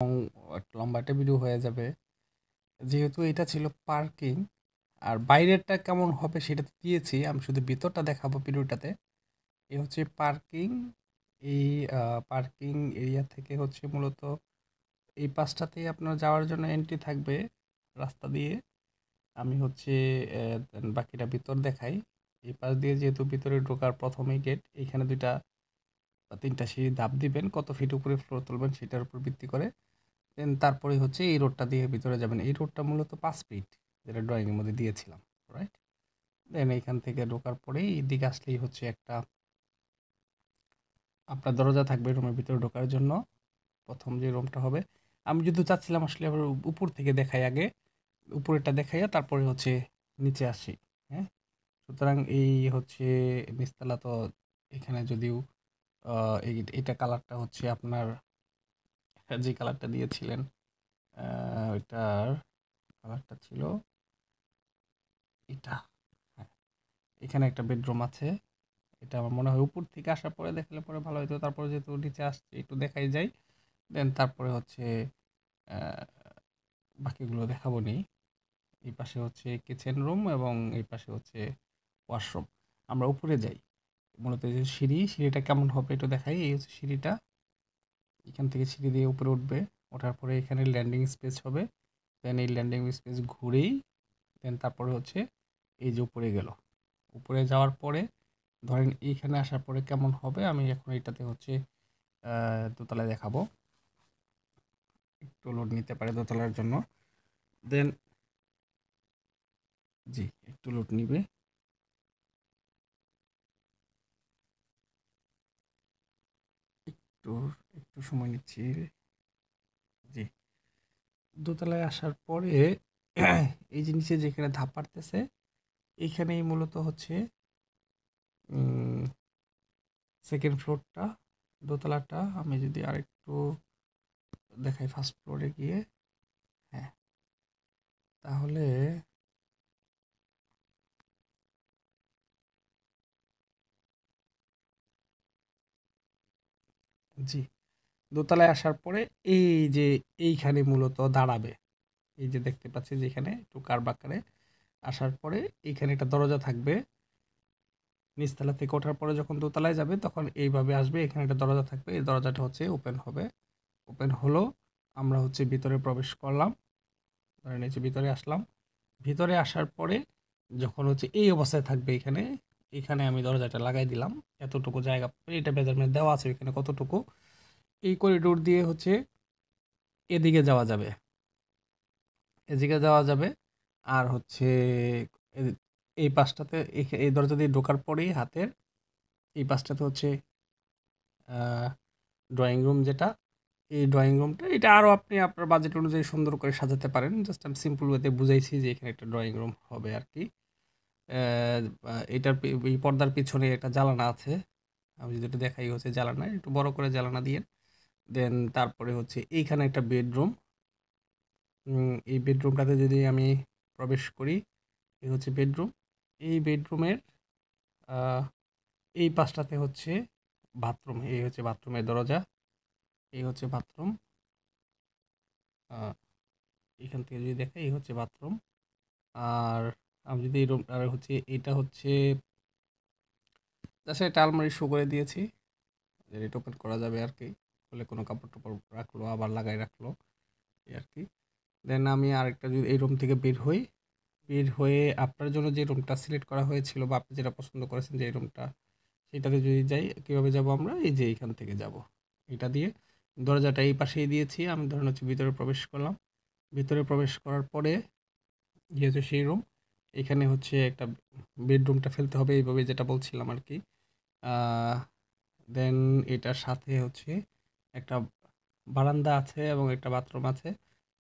একটা লম্বা একটা ভিডিও হয়ে যাবে। যেহেতু এটা ছিল পার্কিং, আর বাইরেরটা কেমন হবে সেটা তো দিয়েছি, আমি শুধু ভিতরটা দেখাবো ভিডিওটাতে। এই হচ্ছে পার্কিং। এই পার্কিং এরিয়া থেকে হচ্ছে মূলত এই পাশটাতেই আপনার যাওয়ার জন্য এন্ট্রি থাকবে রাস্তা দিয়ে। আমি হচ্ছে বাকিটা ভিতর দেখাই। এই পাশ দিয়ে যেহেতু ভিতরে ঢোকার প্রথমেই গেট, এইখানে ২টা বা ৩টা সিঁড়ি ধাপ দিবেন, কত ফিট উপরে ফ্লোর তুলবেন সেটার উপর ভিত্তি করে। দেন তারপরে হচ্ছে এই রোডটা দিয়ে ভিতরে যাবেন। এই রোডটা মূলত ৫ ফিট, যেটা ড্রয়িংয়ের মধ্যে দিয়েছিলাম, রাইট? দেন এইখান থেকে ঢোকার পরেই এদিকে আসলেই হচ্ছে একটা আপনার দরজা থাকবে রুমের ভিতরে ঢোকার জন্য। প্রথম যে রুমটা হবে, আমি যদি চাচ্ছিলাম আসলে আবার উপর থেকে দেখাই আগে, উপরেরটা দেখাইয়া তারপরে হচ্ছে নিচে আসি। হ্যাঁ, সুতরাং এই হচ্ছে নিচতলা। তো এখানে যদিও এটা কালারটা হচ্ছে আপনার যে কালারটা দিয়েছিলেন, ওইটার কালারটা ছিল এটা। হ্যাঁ, এখানে একটা বেডরুম আছে। এটা আমার মনে হয় উপর থেকে আসার পরে দেখলে পরে ভালো হতো। তারপরে যেহেতু নিচে আসছে একটু দেখাই যায়। দেন তারপরে হচ্ছে আহ, বাকিগুলো দেখাবো নি। এই পাশে হচ্ছে কিচেন রুম এবং এই পাশে হচ্ছে ওয়াশরুম। আমরা উপরে যাই। মূলত এই যে সিঁড়িটা কেমন হবে একটু দেখাই। এই হচ্ছে সিঁড়িটা, এখান থেকে সিঁড়ি দিয়ে উপরে উঠবে। ওঠার পরে এখানে ল্যান্ডিং স্পেস হবে। দেন এই ল্যান্ডিং স্পেস ঘুরেই দেন তারপরে হচ্ছে এই যে উপরে গেল। উপরে যাওয়ার পরে ধরেন এইখানে আসার পরে কেমন হবে, আমি এখন এটাতে হচ্ছে দোতলায় দেখাবো। একটু লোড নিতে পারে দোতলার জন্য। দেন জি, একটু লোড নিবে। একটু একটু সময় নিচ্ছি। জি, দোতলায় আসার পরে এই যে নিচে যেখানে ধাপ পারতেছে, এইখানেই মূলত হচ্ছে সেকেন্ড ফ্লোরটা, দোতলাটা। আমি যদি আরেকটু দেখাই ফার্স্ট ফ্লোরে গিয়ে, হ্যাঁ, তাহলে জি, দোতলায় আসার পরে এই যে এইখানে মূলত দাঁড়াবে। এই যে দেখতে পাচ্ছি যে এখানে একটু কার্ভ আকারে আসার পরে এইখানে একটা দরজা থাকবে। নিচতলা থেকে ওঠার পরে যখন দোতলায় যাবে তখন এইভাবে আসবে, এখানে একটা দরজা থাকবে। এই দরজাটা হচ্ছে ওপেন হবে। ওপেন হলো, আমরা হচ্ছে ভিতরে প্রবেশ করলাম। ধরেন এই যে ভিতরে আসলাম। ভিতরে আসার পরে যখন হচ্ছে এই অবস্থায় থাকবে এখানে, এখানে আমি দরজাটা লাগাই দিলাম। এতটুকু জায়গা এটা মেজারমেন্ট দেওয়া আছে এখানে কতটুকু। এই করিডোর দিয়ে হচ্ছে এদিকে যাওয়া যাবে, এদিকে যাওয়া যাবে। আর হচ্ছে এ- এই পাশটাতে এই দরজা দিয়ে ঢোকার পরেই হাতের এই পাশটাতে হচ্ছে ড্রয়িং রুম, যেটা এই ড্রয়িং রুমটা এটা আরও আপনি আপনার বাজেট অনুযায়ী সুন্দর করে সাজাতে পারেন। জাস্ট আমি সিম্পল ওয়েতে বুঝাইছি যে এখানে একটা ড্রয়িং রুম হবে আর কি। এটার এই পর্দার পিছনে একটা জানালা আছে। আমি যদি এটা দেখাই হচ্ছে জানালা, একটু বড় করে জানালা দিয়ে। দেন তারপরে হচ্ছে এইখানে একটা বেডরুম। এই বেডরুমটাতে যদি আমি প্রবেশ করি, এই হচ্ছে বেডরুম। এই বেডরুমের আহ, এই পাশটাতে হচ্ছে বাথরুম। এই হচ্ছে বাথরুমের দরজা। এই হচ্ছে বাথরুম। আহ, এখান থেকে যদি দেখাই এই হচ্ছে বাথরুম। আর আমি যদি এই রুম আর হচ্ছে এটা হচ্ছে জাস্ট একটা আলমারি শো করে দিয়েছি, যে এটা ওপেন করা যাবে আর কি। খুলে কোনো কাপড় টাপড় রাখলো, আবার লাগাই রাখলো, এই আর কি। দেন আমি আরেকটা যদি এই রুম থেকে বের হই, বের হয়ে আপনার জন্য যে রুমটা সিলেক্ট করা হয়েছিল বা আপনি যেটা পছন্দ করেছেন যে এই রুমটা, সেটাতে যদি যাই, কীভাবে যাব আমরা? এই যে এইখান থেকে যাব। এটা দিয়ে দরজাটা এই পাশেই দিয়েছি। আমি ধরেন হচ্ছে ভিতরে প্রবেশ করলাম। ভিতরে প্রবেশ করার পরে যেহেতু সেই রুম, এখানে হচ্ছে একটা বেডরুমটা ফেলতে হবে এইভাবে, যেটা বলছিলাম আর কি। দেন এটার সাথে হচ্ছে একটা বারান্দা আছে এবং একটা বাথরুম আছে।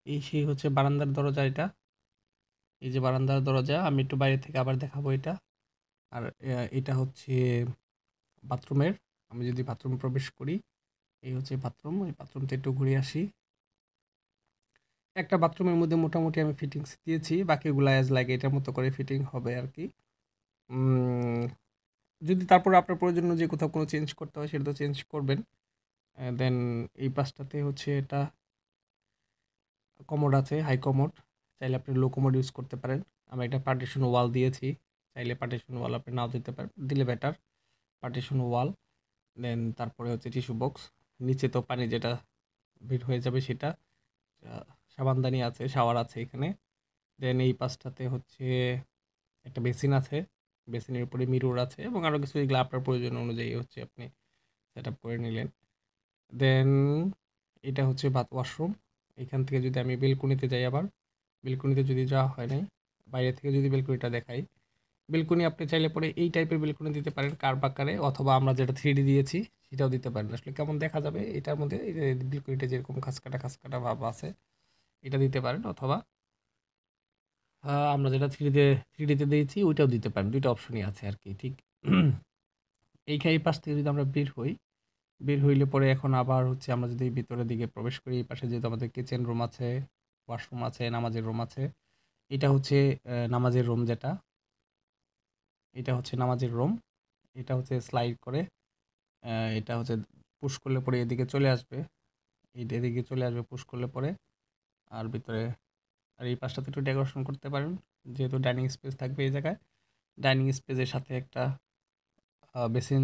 এই সেই হচ্ছে বারান্দার দরজা এটা। এই যে বারান্দার দরজা, আমি একটু বাইরে থেকে আবার দেখাবো এটা। আর এটা হচ্ছে বাথরুমের। আমি যদি বাথরুমে প্রবেশ করি, এই হচ্ছে বাথরুম। ওই বাথরুমটা একটু ঘুরে আসি। একটা বাথরুমের মধ্যে মোটামুটি আমি ফিটিংস দিয়েছি, বাকিগুলা অ্যাজ লাইক এটার মতো করে ফিটিং হবে আর কি। উম, যদি তারপরে আপনার প্রয়োজন অনুযায়ী কোথাও কোনো চেঞ্জ করতে হয় সেটা তো চেঞ্জ করবেন। দেন এই পাশটাতে হচ্ছে এটা কমোড আছে, হাই কমোড। চাইলে আপনি লো কমোড ইউজ করতে পারেন। আমি একটা পার্টিশন ওয়াল দিয়েছি। চাইলে পার্টিশন ওয়াল আপনি নাও দিতে পারেন, দিলে বেটার। পার্টিশন ওয়াল, দেন তারপরে হচ্ছে টিস্যু বক্স। নিচে তো পানি যেটা বের হয়ে যাবে সেটা। সাবানদানি আছে, শাওয়ার আছে এখানে। দেন এই পাশটাতে হচ্ছে একটা বেসিন আছে। বেসিনের উপরে মিরর আছে এবং আরও কিছু, এগুলো আপনার প্রয়োজন অনুযায়ী হচ্ছে আপনি সেট আপ করে নিলেন। দেন এটা হচ্ছে বাথ ওয়াশরুম। এখান থেকে যদি আমি বেলকনিতে যাই, আবার বেলকনিতে যদি যাওয়া হয় নাই, বাইরে থেকে যদি বেলকনিটা দেখাই, বেলকনি আপনি চাইলে পরে এই টাইপের বেলকনি দিতে পারেন কার্ভ আকারে, অথবা আমরা যেটা 3D দিয়েছি সেটাও দিতে পারেন। আসলে কেমন দেখা যাবে এটার মধ্যে, এই যে বেলকনিটা যেরকম খাসকাটা খাসকাটা ভাব আছে, এটা দিতে পারেন, অথবা আমরা যেটা 3D তে দিয়েছি ওইটাও দিতে পারেন। ২ টা অপশনই আছে আরকি, ঠিক। এই পাশ থেকে যদি আমরা বের হই, বের হইলে পরে এখন আবার হচ্ছে আমরা যদি ভিতরের দিকে প্রবেশ করি, এই পাশে যেহেতু আমাদের কিচেন রুম আছে, ওয়াশরুম আছে, নামাজের রুম আছে। এটা হচ্ছে নামাজের রুম যেটা, এটা হচ্ছে নামাজের রুম। এটা হচ্ছে স্লাইড করে, এটা হচ্ছে পুশ করলে পরে এদিকে চলে আসবে। এদিকে চলে আসবে পুশ করলে পরে। আর ভিতরে, আর এই পাশটাতে একটু ডেকোরেশন করতে পারেন, যেহেতু ডাইনিং স্পেস থাকবে এই জায়গায়। ডাইনিং স্পেসের সাথে একটা বেসিন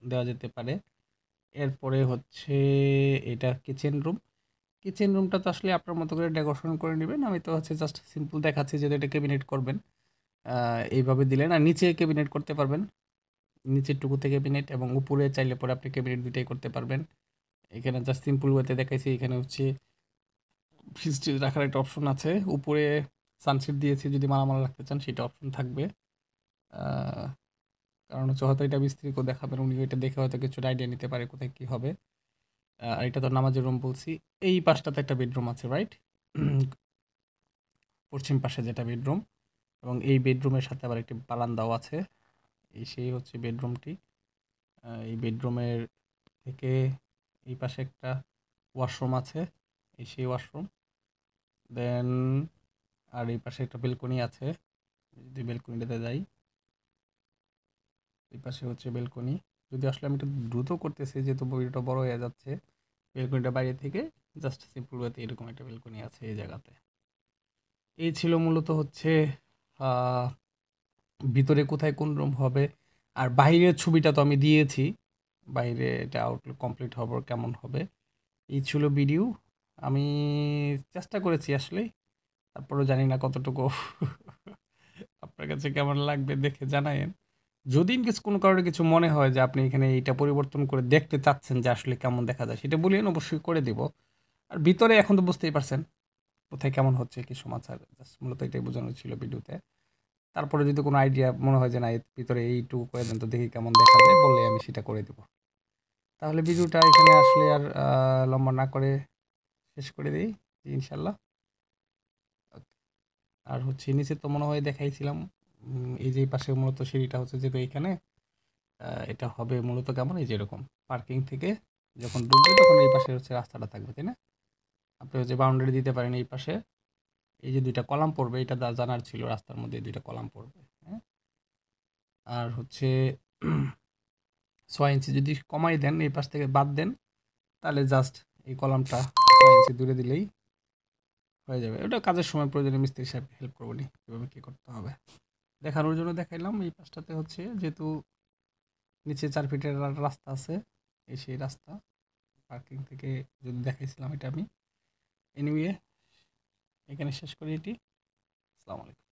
দেওয়া যেতে পারে। এরপরে হচ্ছে এটা কিচেন রুম। কিচেন রুমটা তো আসলে আপনার মতো করে ডেকোরেশন করে নেবেন। আমি তো হচ্ছে জাস্ট সিম্পল দেখাচ্ছি, যেহেতু এটা ক্যাবিনেট করবেন। এইভাবে দিলেন, আর নিচে ক্যাবিনেট করতে পারবেন। নিচের টুকুতে ক্যাবিনেট এবং উপরে চাইলে পরে আপনি ক্যাবিনেট দুইটাই করতে পারবেন। এখানে জাস্ট সিম্পল ওয়েতে দেখাইছি। এখানে হচ্ছে ফ্রিজ টিজ রাখার একটা অপশন আছে। উপরে সানশিট দিয়েছি, যদি মালামাল রাখতে চান সেটা অপশন থাকবে। আহ, কারণ হচ্ছে হয়তো এটা মিস্ত্রিকেও দেখাবেন, উনি এটা দেখে হয়তো কিছু আইডিয়া নিতে পারে কোথায় কী হবে। আর এটা তো নামাজের রুম বলছি। এই পাশটাতে একটা বেডরুম আছে, রাইট? পশ্চিম পাশে যেটা বেডরুম, এবং এই বেডরুমের সাথে আবার একটি বারান্দাও আছে। এই সেই হচ্ছে বেডরুমটি। এই বেডরুমের থেকে এই পাশে একটা ওয়াশরুম আছে, এই সেই ওয়াশরুম। দেন আর এই পাশে একটা বেলকনি আছে। যদি বেলকনিটাতে যাই, এই পাশে হচ্ছে বেলকনি। যদি আসলে আমি একটু দ্রুত করতেছি যেহেতু ভিডিওটা বড় হয়ে যাচ্ছে, বেলকনিটা বাইরে থেকে জাস্ট সিম্পল ওয়েতে এরকম একটা বেলকনি আছে এই জায়গাতে। এই ছিল মূলত হচ্ছে আহ, ভিতরে কোথায় কোন রুম হবে। আর বাইরের ছবিটা তো আমি দিয়েছি, বাইরে এটা আউটলুক কমপ্লিট হবার কেমন হবে। এই ছিল ভিডিও। আমি চেষ্টা করেছি আসলে, তারপরেও জানি না কতটুকু আপনার কাছে কেমন লাগবে দেখে জানায়েন। যদি ইনকেস কোনো কারণে কিছু মনে হয় যে আপনি এখানে এইটা পরিবর্তন করে দেখতে চাচ্ছেন যে আসলে কেমন দেখা যায়, সেটা বলিয়েন, অবশ্যই করে দিব। আর ভিতরে এখন তো বুঝতেই পারছেন কোথায় কেমন হচ্ছে কি সমাচার, জাস্ট মূলত এটাই বোঝানো ছিল ভিডিওতে। তারপরে যদি কোনো আইডিয়া মনে হয় যে না এর ভিতরে এইটুকু করে দেন তো দেখি কেমন দেখা যায়, বললে আমি সেটা করে দেব। তাহলে ভিডিওটা এখানে আসলে আর লম্বা না করে শেষ করে দিই, ইনশাল্লাহ। আর হচ্ছে নিচে তো মনে হয় দেখাইছিলাম। এই যে এই পাশে মূলত সিঁড়িটা হচ্ছে যেহেতু এইখানে, এটা হবে মূলত কেমন, এই যে এরকম পার্কিং থেকে যখন ঢুকবে তখন এই পাশে হচ্ছে রাস্তাটা থাকবে, তাই না? আপনি হচ্ছে বাউন্ডারি দিতে পারেন এই পাশে। এই যে 2টা কলাম পড়বে, এটা জানার ছিল, রাস্তার মধ্যে 2টা কলাম পড়বে, হ্যাঁ। আর হচ্ছে 6 ইঞ্চি যদি কমাই দেন, এই পাশ থেকে বাদ দেন, তাহলে জাস্ট এই কলামটা 6 ইঞ্চি দূরে দিলেই হয়ে যাবে। ওটা কাজের সময় প্রয়োজনে মিস্ত্রি সাহেব হেল্প করবো নি, কীভাবে কী করতে হবে দেখানোর জন্য দেখাইলাম। এই পাশটাতে হচ্ছে যেহেতু নিচে 4 ফিটের রাস্তা আছে, এই সেই রাস্তা পার্কিং থেকে যদি দেখাইছিলাম এটা আমি। এনিওয়ে, এখানে শেষ করি এটি। আসসালামু আলাইকুম।